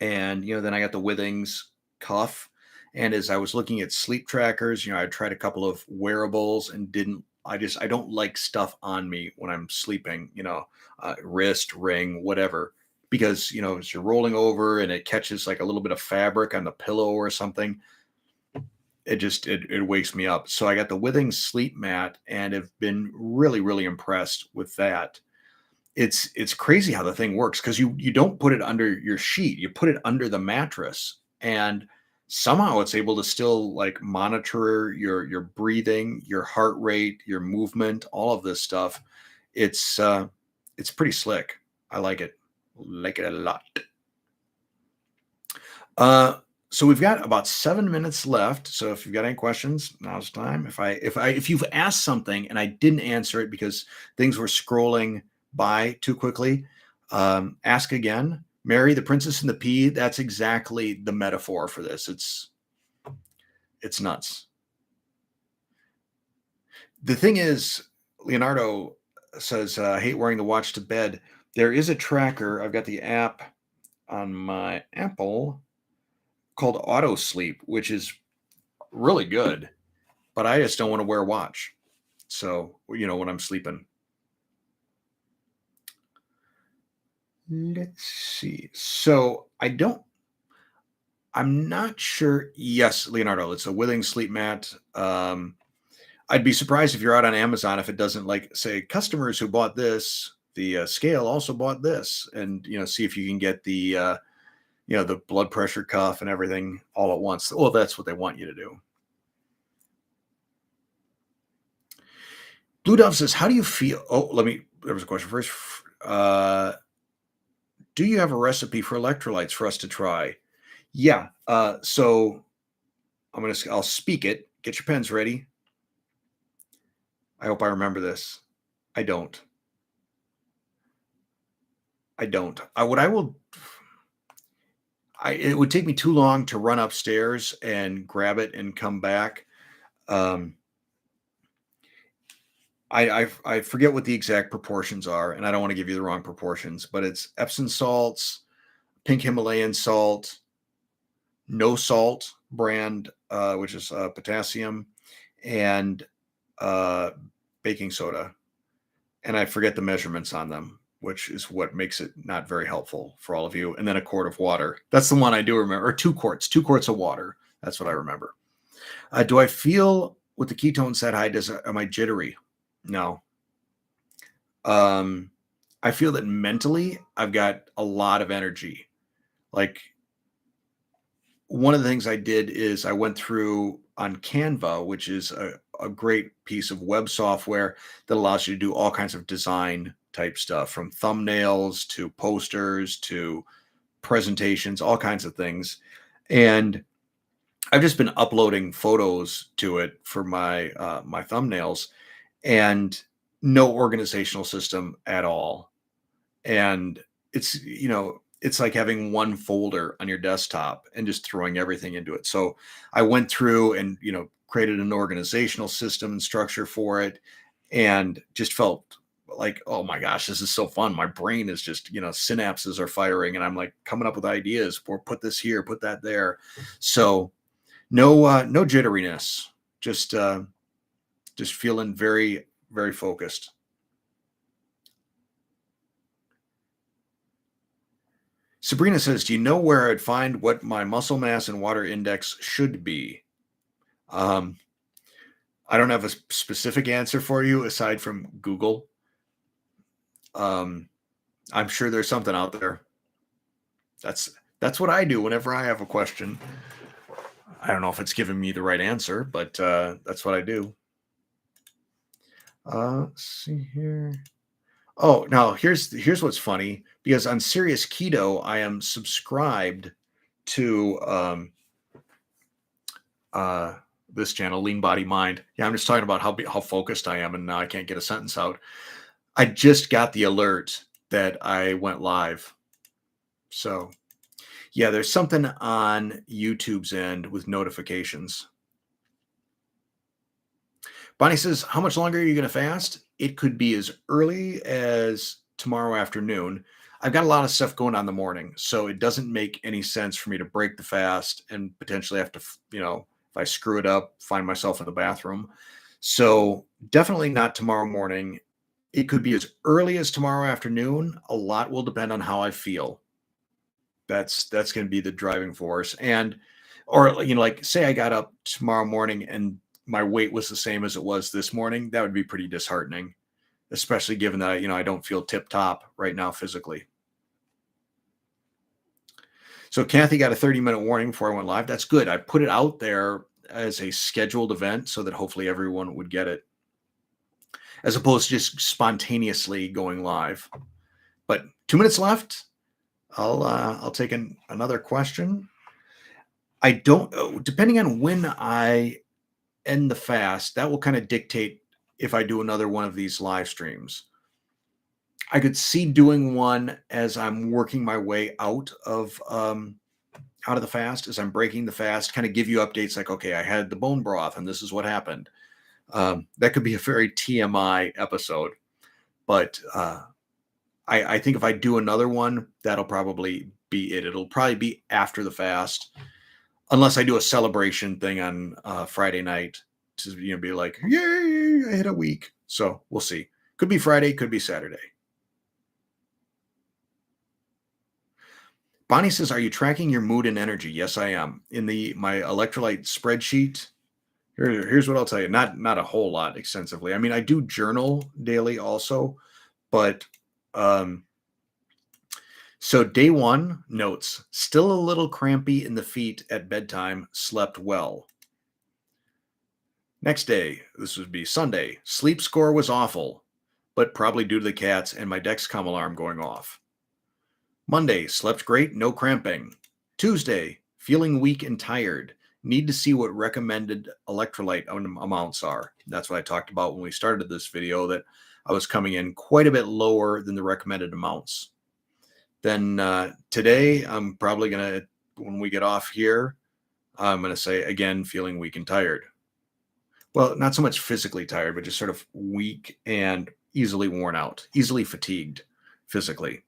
And, then I got the Withings cuff. And as I was looking at sleep trackers, I tried a couple of wearables and I don't like stuff on me when I'm sleeping, wrist, ring, whatever, because, as you're rolling over and it catches like a little bit of fabric on the pillow or something, it wakes me up. So I got the Withings sleep mat and have been really, really impressed with that. It's crazy how the thing works because you don't put it under your sheet, you put it under the mattress, and somehow it's able to still like monitor your breathing, your heart rate, your movement, all of this stuff. It's pretty slick. I like it a lot. Uh, so we've got about 7 minutes left. So if you've got any questions, now's the time. If you've asked something and I didn't answer it because things were scrolling by too quickly, ask again. Mary, the Princess and the Pea. That's exactly the metaphor for this. It's nuts. The thing is, Leonardo says, I hate wearing the watch to bed. There is a tracker. I've got the app on my Apple called Auto Sleep, which is really good, but I just don't want to wear a watch. So, when I'm sleeping. Let's see. So I'm not sure. Yes, Leonardo, it's a Withing sleep mat. I'd be surprised if you're out on Amazon if it doesn't like say customers who bought this, the scale also bought this, and see if you can get the the blood pressure cuff and everything all at once. Well, that's what they want you to do. Blue Dove says, how do you feel? Oh, there was a question first. Do you have a recipe for electrolytes for us to try? Yeah. So I'll speak it. Get your pens ready. I hope I remember this. I don't. It would take me too long to run upstairs and grab it and come back. I forget what the exact proportions are, and I don't want to give you the wrong proportions, but it's Epsom salts, pink Himalayan salt, no salt brand, which is potassium, and baking soda. And I forget the measurements on them, which is what makes it not very helpful for all of you. And then a quart of water. That's the one I do remember. Or 2 quarts of water. That's what I remember. Do I feel with the ketones that high? Am I jittery? No. I feel that mentally I've got a lot of energy. Like one of the things I did is I went through on Canva, which is a great piece of web software that allows you to do all kinds of design type stuff, from thumbnails to posters to presentations, all kinds of things. And I've just been uploading photos to it for my my thumbnails, and no organizational system at all. And it's like having one folder on your desktop and just throwing everything into it. So I went through and created an organizational system and structure for it, and just felt like, oh my gosh, this is so fun. My brain is just, synapses are firing, and I'm like coming up with ideas for put this here, put that there. So no jitteriness, just feeling very, very focused. Sabrina says, do you know where I'd find what my muscle mass and water index should be? I don't have a specific answer for you aside from Google. I'm sure there's something out there. That's what I do whenever I have a question. I don't know if it's giving me the right answer, but that's what I do. Let's see here. Oh, now here's what's funny, because on Serious Keto, I am subscribed to this channel, Lean Body Mind. Yeah, I'm just talking about how focused I am, and now I can't get a sentence out. I just got the alert that I went live. So yeah, there's something on YouTube's end with notifications. Bonnie says, how much longer are you going to fast? It could be as early as tomorrow afternoon. I've got a lot of stuff going on in the morning, so it doesn't make any sense for me to break the fast and potentially have to, if I screw it up, find myself in the bathroom. So definitely not tomorrow morning. It could be as early as tomorrow afternoon. A lot will depend on how I feel. That's going to be the driving force. Or like say I got up tomorrow morning and my weight was the same as it was this morning, that would be pretty disheartening, especially given that I don't feel tip top right now physically. So Kathy got a 30-minute warning before I went live. That's good. I put it out there as a scheduled event so that hopefully everyone would get it, as opposed to just spontaneously going live. But 2 minutes left. I'll take another question. I don't, depending on when I end the fast, that will kind of dictate if I do another one of these live streams. I could see doing one as I'm working my way out of the fast, as I'm breaking the fast, kind of give you updates like, okay, I had the bone broth and this is what happened. That could be a very TMI episode, but I think if I do another one, that'll probably be it. It'll probably be after the fast, unless I do a celebration thing on Friday night to be like, yay, I hit a week. So we'll see. Could be Friday, could be Saturday. Bonnie says, are you tracking your mood and energy? Yes, I am. In my electrolyte spreadsheet, here's what I'll tell you. Not a whole lot extensively. I mean, I do journal daily also, but so day 1, notes, still a little crampy in the feet at bedtime, slept well. Next day, this would be Sunday, sleep score was awful, but probably due to the cats and my Dexcom alarm going off. Monday, slept great, no cramping. Tuesday, feeling weak and tired. Need to see what recommended electrolyte amounts are. That's what I talked about when we started this video, that I was coming in quite a bit lower than the recommended amounts. Then today, I'm probably going to, when we get off here, I'm going to say, again, feeling weak and tired. Well, not so much physically tired, but just sort of weak and easily worn out, easily fatigued physically.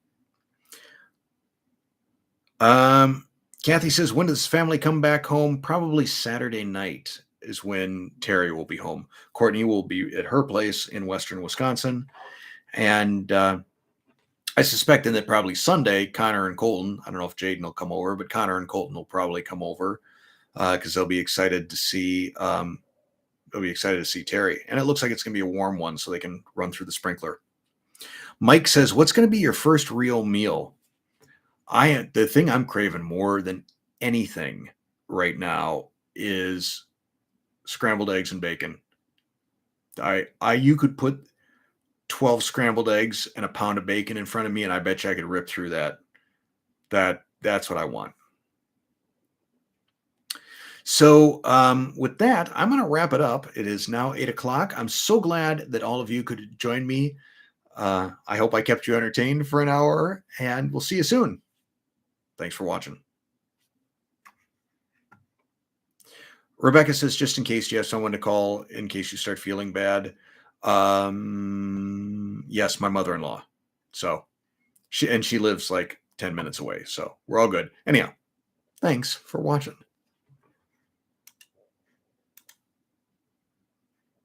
Kathy says, when does family come back home? Probably Saturday night is when Terry will be home. Courtney will be at her place in Western Wisconsin. And I suspect that probably Sunday, Connor and Colton, I don't know if Jaden will come over, but Connor and Colton will probably come over because they'll be excited to see Terry. And it looks like it's going to be a warm one so they can run through the sprinkler. Mike says, what's going to be your first real meal? The thing I'm craving more than anything right now is scrambled eggs and bacon. You could put 12 scrambled eggs and a pound of bacon in front of me, and I bet you I could rip through that. That's what I want. So with that, I'm going to wrap it up. It is now 8 o'clock. I'm so glad that all of you could join me. I hope I kept you entertained for an hour, and we'll see you soon. Thanks for watching. Rebecca says, just in case you have someone to call, in case you start feeling bad. Yes, my mother-in-law. So she lives like 10 minutes away. So we're all good. Anyhow, thanks for watching.